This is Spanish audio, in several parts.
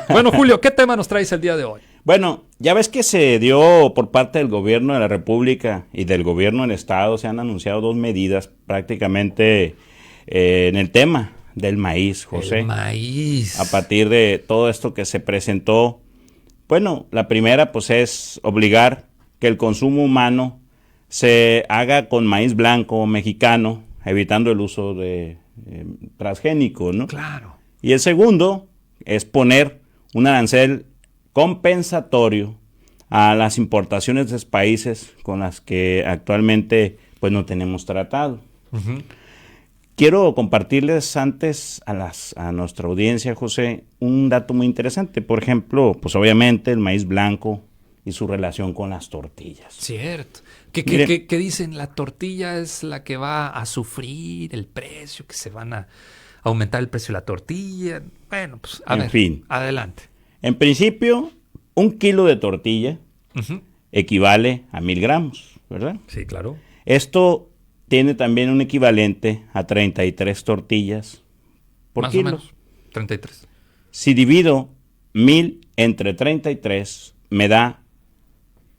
Bueno, Julio, ¿qué tema nos traes el día de hoy? Bueno, ya ves que se dio por parte del gobierno de la República y del gobierno del Estado, se han anunciado dos medidas prácticamente en el tema del maíz, El José. A maíz. partir de todo esto que se presentó, bueno, la primera pues es obligar que el consumo humano se haga con maíz blanco mexicano, evitando el uso de transgénico, ¿no? Claro. Y el segundo es poner un arancel compensatorio a las importaciones de países con las que actualmente pues no tenemos tratado. Ujú. Quiero compartirles antes a nuestra audiencia, José, un dato muy interesante. Por ejemplo, pues obviamente el maíz blanco y su relación con las tortillas. Cierto. ¿Qué, qué, Miren, qué, qué dicen? La tortilla es la que va a sufrir el precio, que se van a aumentar el precio de la tortilla. Bueno, pues a en ver, fin, adelante. en principio, un kilo de tortilla Ujú. equivale a 1000 gramos, ¿verdad? Sí, claro. Esto tiene también un equivalente a 33 tortillas por Más o kilo. menos. 33. Si divido 1000 entre 33, me da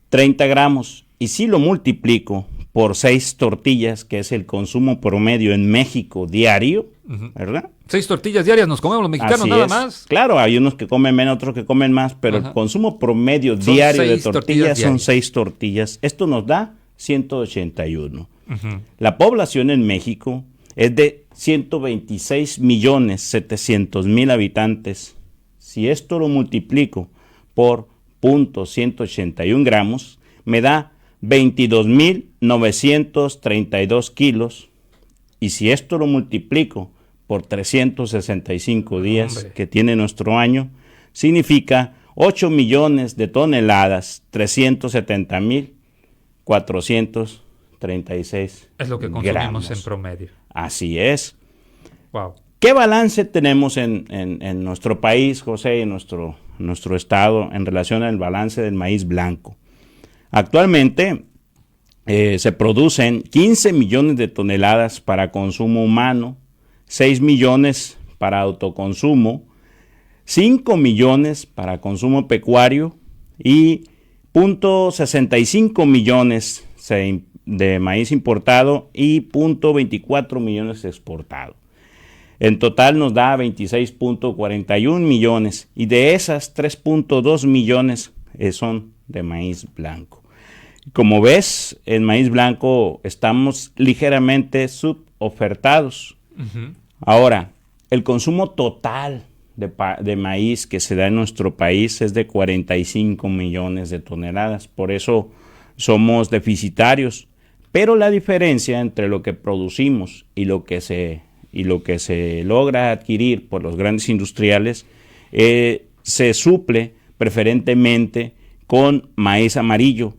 30 gramos. Y si lo multiplico por 6 tortillas, que es el consumo promedio en México diario, Ujú. ¿verdad? 6 tortillas diarias nos comemos los mexicanos, Así nada es. más. Claro, hay unos que comen menos, otros que comen más, pero el Ajá. consumo promedio Son diario de 6 tortillas tortillas son diarias. 6 tortillas. Esto nos da 181. Ujú. La población en México es de 126.700.000 habitantes. Si esto lo multiplico por 0.181 gramos, me da 22.932 kilos. Y si esto lo multiplico por 365 días Hombre. que tiene nuestro año, significa 8 millones de toneladas, 370.436 Es lo que consumimos en gramos. promedio. Así es. Wow. ¿Qué balance tenemos en nuestro país, José, y en nuestro estado en relación al balance del maíz blanco? Actualmente se producen 15 millones de toneladas para consumo humano, 6 millones para autoconsumo, 5 millones para consumo pecuario y 0.65 millones de maíz importado y 0.24 millones exportado. En total nos da 26.41 millones y de esas 3.2 millones son de maíz blanco. Como ves, en maíz blanco estamos ligeramente subofertados. Ujú. Ahora, el consumo total de maíz que se da en nuestro país es de 45 millones de toneladas. Por eso somos deficitarios. Pero la diferencia entre lo que producimos y lo que se logra adquirir por los grandes industriales se suple preferentemente con maíz amarillo.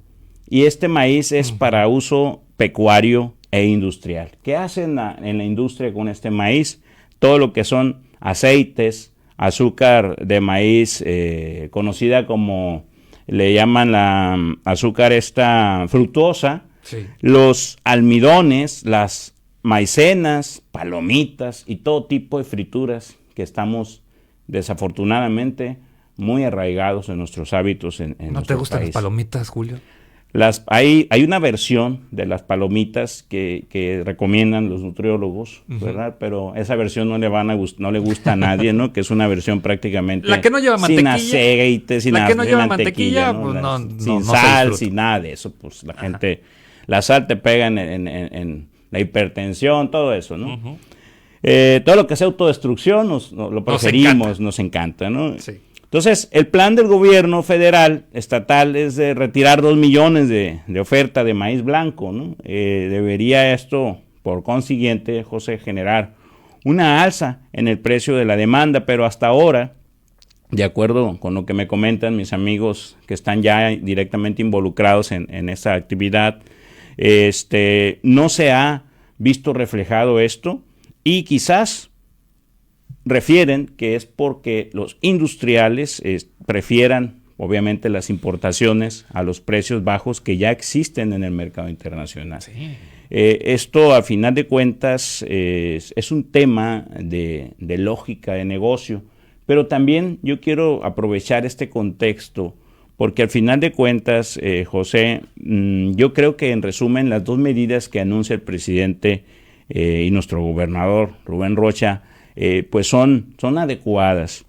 Y este maíz es para uso pecuario e industrial. ¿Qué hacen en la industria con este maíz? Todo lo que son aceites, azúcar de maíz, conocida como, le llaman la azúcar esta fructuosa, Sí. los almidones, las maicenas, palomitas y todo tipo de frituras que estamos desafortunadamente muy arraigados en nuestros hábitos en ¿No te nuestro gustan las país. palomitas, Julio? Hay una versión de las palomitas que recomiendan los nutriólogos, ¿verdad? Pero esa versión no le gusta a nadie, ¿no? Que es una versión prácticamente La que no lleva sin mantequilla. aceite, sin La que no lleva mantequilla, mantequilla, pues no sin se sal, disfruta. sin nada de eso. Pues la gente, la sal te pega en la hipertensión, todo eso, ¿no? Ujú. Todo lo que sea autodestrucción lo preferimos, nos encanta, ¿no? Sí. Entonces, el plan del gobierno federal, estatal, es de retirar 2 millones de oferta de maíz blanco, ¿no? Debería esto, por consiguiente, José, generar una alza en el precio de la demanda, pero hasta ahora, de acuerdo con lo que me comentan mis amigos que están ya directamente involucrados en esta actividad, no se ha visto reflejado esto y quizás refieren que es porque los industriales prefieran obviamente las importaciones a los precios bajos que ya existen en el mercado internacional. Sí. Esto a final de cuentas es un tema de lógica de negocio, Pero también yo quiero aprovechar este contexto porque al final de cuentas, José, yo creo que en resumen las dos medidas que anuncia el presidente y nuestro gobernador Rubén Rocha, pues son adecuadas.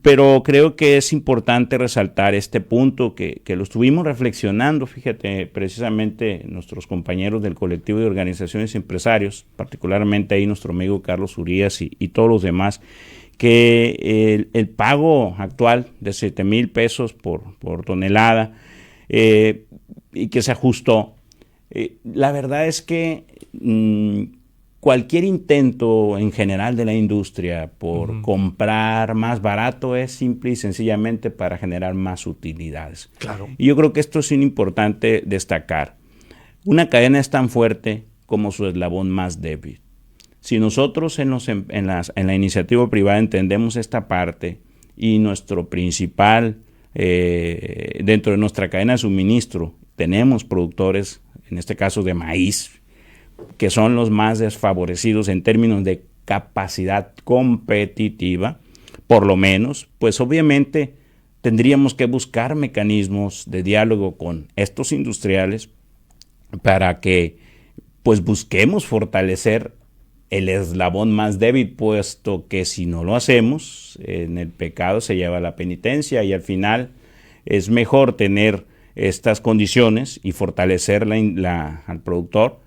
Pero creo que es importante resaltar este punto que lo estuvimos reflexionando, fíjate, precisamente nuestros compañeros del colectivo de organizaciones empresarios, particularmente ahí nuestro amigo Carlos Urías y todos los demás, que el pago actual de 7,000 pesos por tonelada y que se ajustó, la verdad es que cualquier intento en general de la industria por comprar más barato es simple y sencillamente para generar más utilidades. Claro. Y yo creo que esto es importante destacar. Una cadena es tan fuerte como su eslabón más débil. Si nosotros en la iniciativa privada entendemos esta parte y nuestro principal, dentro de nuestra cadena de suministro, tenemos productores, en este caso de maíz, que son los más desfavorecidos en términos de capacidad competitiva, por lo menos, pues obviamente tendríamos que buscar mecanismos de diálogo con estos industriales para que pues busquemos fortalecer el eslabón más débil, puesto que si no lo hacemos, en el pecado se lleva la penitencia y al final es mejor tener estas condiciones y fortalecer al productor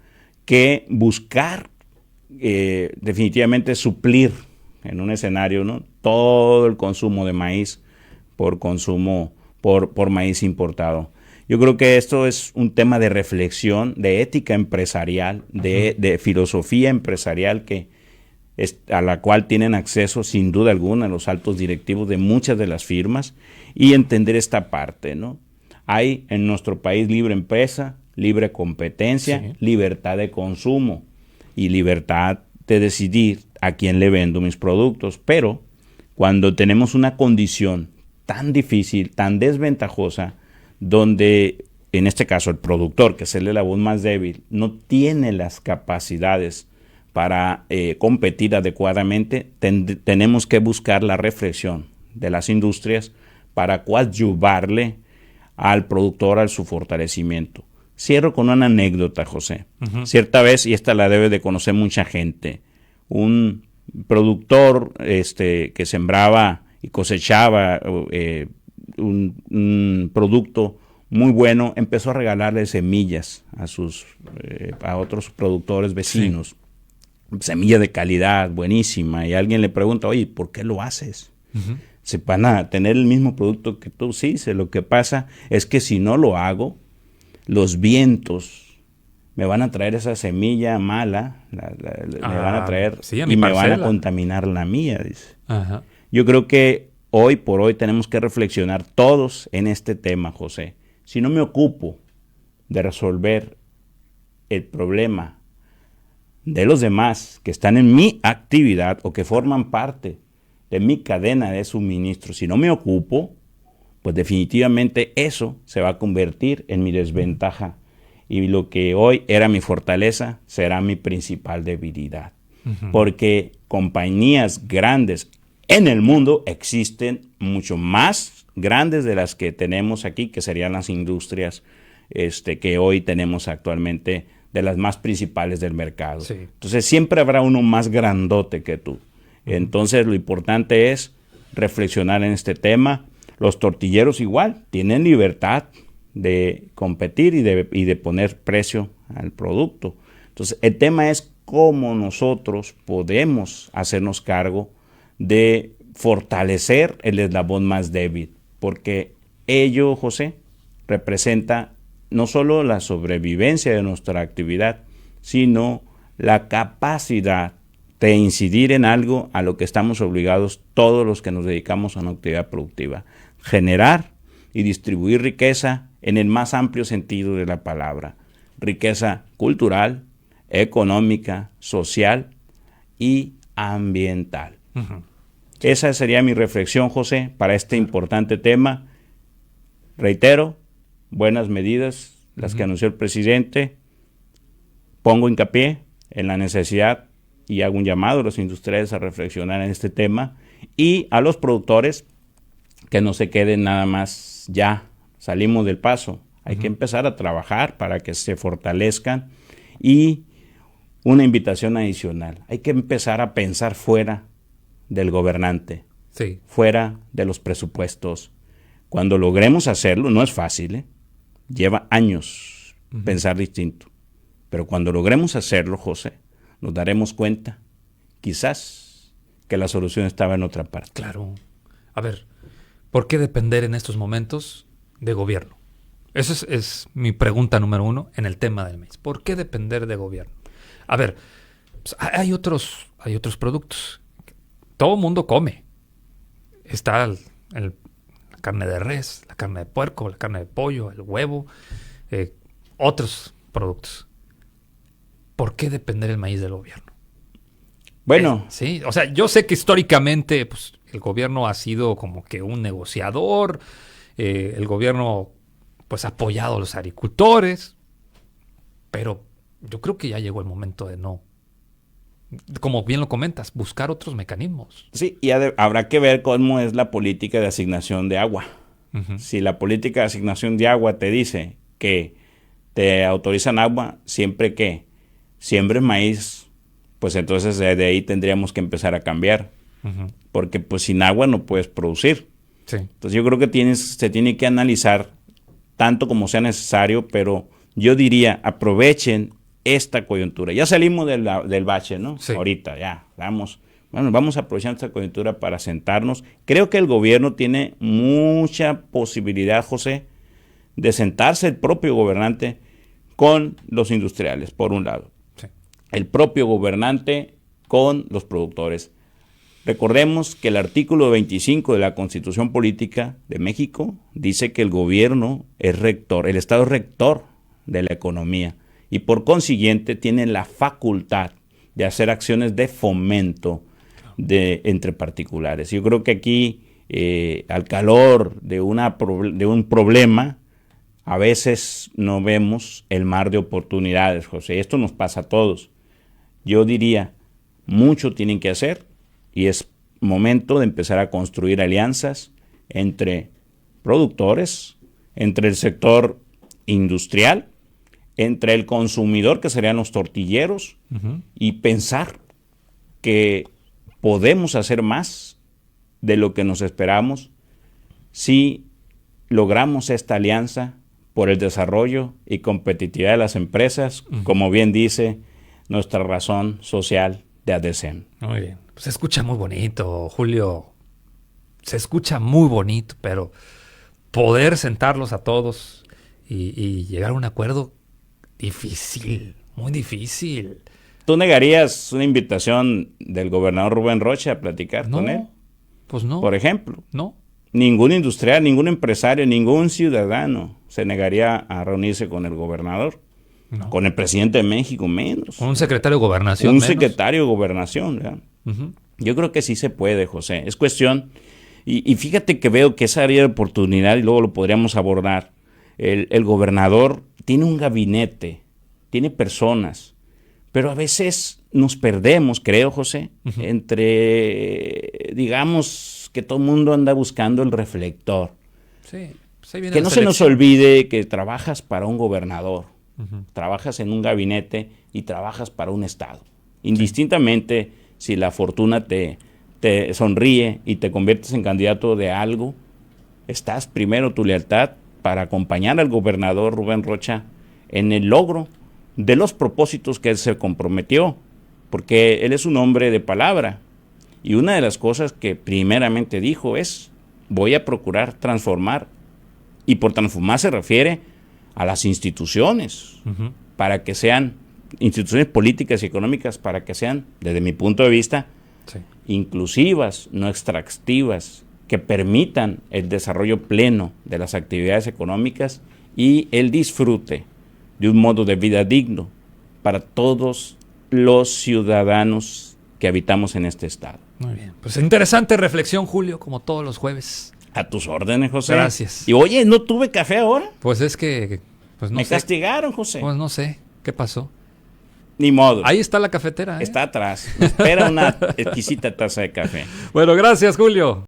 que buscar definitivamente suplir en un escenario, ¿no?, todo el consumo de maíz por maíz importado. Yo creo que esto es un tema de reflexión, de ética empresarial, de filosofía empresarial a la cual tienen acceso sin duda alguna los altos directivos de muchas de las firmas y entender esta parte, ¿no? Hay en nuestro país libre empresa, libre competencia, sí, libertad de consumo y libertad de decidir a quién le vendo mis productos, pero cuando tenemos una condición tan difícil, tan desventajosa, donde en este caso el productor, que es el eslabón más débil, no tiene las capacidades para competir adecuadamente, tenemos que buscar la reflexión de las industrias para coadyuvarle al productor a su fortalecimiento. Cierro con una anécdota, José. Cierta vez, y esta la debe de conocer mucha gente, un productor que sembraba y cosechaba un producto muy bueno, empezó a regalarle semillas a otros productores vecinos. Sí. Semilla de calidad, buenísima. Y alguien le pregunta, oye, ¿por qué lo haces? ¿Se van a tener el mismo producto que tú? Sí, lo que pasa es que si no lo hago, los vientos me van a traer esa semilla mala, me van a traer y me van a contaminar la mía, dice. Ajá. Yo creo que hoy por hoy tenemos que reflexionar todos en este tema, José. Si no me ocupo de resolver el problema de los demás que están en mi actividad o que forman parte de mi cadena de suministro, si no me ocupo, pues definitivamente eso se va a convertir en mi desventaja y lo que hoy era mi fortaleza será mi principal debilidad. Porque compañías grandes en el mundo existen mucho más grandes de las que tenemos aquí, que serían las industrias que hoy tenemos actualmente, de las más principales del mercado. Sí. Entonces siempre habrá uno más grandote que tú. Entonces lo importante es reflexionar en este tema. Los tortilleros igual tienen libertad de competir y de poner precio al producto. Entonces el tema es cómo nosotros podemos hacernos cargo de fortalecer el eslabón más débil, porque ello, José, representa no solo la sobrevivencia de nuestra actividad, sino la capacidad de incidir en algo a lo que estamos obligados todos los que nos dedicamos a una actividad productiva: generar y distribuir riqueza en el más amplio sentido de la palabra, riqueza cultural, económica, social y ambiental. Esa sería mi reflexión, José, para este importante tema. Reitero, buenas medidas las que anunció el presidente. Pongo hincapié en la necesidad y hago un llamado a los industriales a reflexionar en este tema y a los productores que no se queden nada más ya, salimos del paso. Hay que empezar a trabajar para que se fortalezcan y una invitación adicional. Hay que empezar a pensar fuera del gobernante, Sí. fuera de los presupuestos. Cuando logremos hacerlo, no es fácil, ¿eh? Lleva años pensar distinto. Pero cuando logremos hacerlo, José, nos daremos cuenta, quizás, que la solución estaba en otra parte. Claro. A ver, ¿por qué depender en estos momentos de gobierno? Esa es mi pregunta número uno en el tema del maíz. ¿Por qué depender de gobierno? A ver, pues hay otros productos. Todo mundo come. Está la carne de res, la carne de puerco, la carne de pollo, el huevo, otros productos. ¿Por qué depender el maíz del gobierno? Bueno, Sí, o sea, yo sé que históricamente pues, el gobierno ha sido como que un negociador, el gobierno pues ha apoyado a los agricultores, pero yo creo que ya llegó el momento de no, como bien lo comentas, buscar otros mecanismos. sí, y habrá que ver cómo es la política de asignación de agua. Uh-huh. Si la política de asignación de agua te dice que te autorizan agua siempre que siembres maíz, pues entonces de ahí tendríamos que empezar a cambiar. Uh-huh. Porque pues sin agua no puedes producir. Sí. Entonces yo creo que se tiene que analizar tanto como sea necesario, pero yo diría, aprovechen esta coyuntura. Ya salimos del bache, ¿no? Sí. Ahorita ya, vamos a aprovechar esta coyuntura para sentarnos. Creo que el gobierno tiene mucha posibilidad, José, de sentarse el propio gobernante con los industriales, por un lado. Sí. El propio gobernante con los productores. Recordemos que el artículo 25 de la Constitución Política de México dice que el gobierno es rector, el Estado es rector de la economía y por consiguiente tiene la facultad de hacer acciones de fomento entre particulares. Yo creo que aquí, al calor de un problema, a veces no vemos el mar de oportunidades, José. Esto nos pasa a todos. Yo diría, mucho tienen que hacer. Y es momento de empezar a construir alianzas entre productores, entre el sector industrial, entre el consumidor, que serían los tortilleros, Uh-huh. y pensar que podemos hacer más de lo que nos esperamos si logramos esta alianza por el desarrollo y competitividad de las empresas, como bien dice nuestra razón social de ADECEM. Muy bien. Pues se escucha muy bonito, Julio. Se escucha muy bonito, pero poder sentarlos a todos y llegar a un acuerdo difícil, muy difícil. ¿Tú negarías una invitación del gobernador Rubén Rocha a platicar No, con él? pues no. Por ejemplo, No. ningún industrial, ningún empresario, ningún ciudadano se negaría a reunirse con el gobernador. No. Con el presidente de México menos. Con un secretario de gobernación. Un menos. secretario de gobernación, ¿verdad? Uh-huh. Yo creo que sí se puede, José. Es cuestión, y fíjate que veo que esa área de oportunidad, y luego lo podríamos abordar, el gobernador tiene un gabinete, tiene personas, pero a veces nos perdemos, creo, José, Uh-huh. entre, digamos, que todo el mundo anda buscando el reflector. Sí. Pues ahí viene Que la no se nos selección. olvide que trabajas para un gobernador, Uh-huh. trabajas en un gabinete y trabajas para un estado. Indistintamente si la fortuna te sonríe y te conviertes en candidato de algo, estás primero tu lealtad para acompañar al gobernador Rubén Rocha en el logro de los propósitos que él se comprometió, porque él es un hombre de palabra. Y una de las cosas que primeramente dijo es, voy a procurar transformar, y por transformar se refiere a las instituciones, Uh-huh. para que sean instituciones políticas y económicas, para que sean, desde mi punto de vista, Sí. inclusivas, no extractivas, que permitan el desarrollo pleno de las actividades económicas y el disfrute de un modo de vida digno para todos los ciudadanos que habitamos en este estado. Muy bien. Pues interesante reflexión, Julio, como todos los jueves. A tus órdenes, José. Gracias. Y oye, ¿no tuve café ahora? Pues es que, pues no Me sé. castigaron, José. Pues no sé. ¿Qué pasó? Ni modo. Ahí está la cafetera. Está atrás. Nos espera una exquisita taza de café. Bueno, gracias, Julio.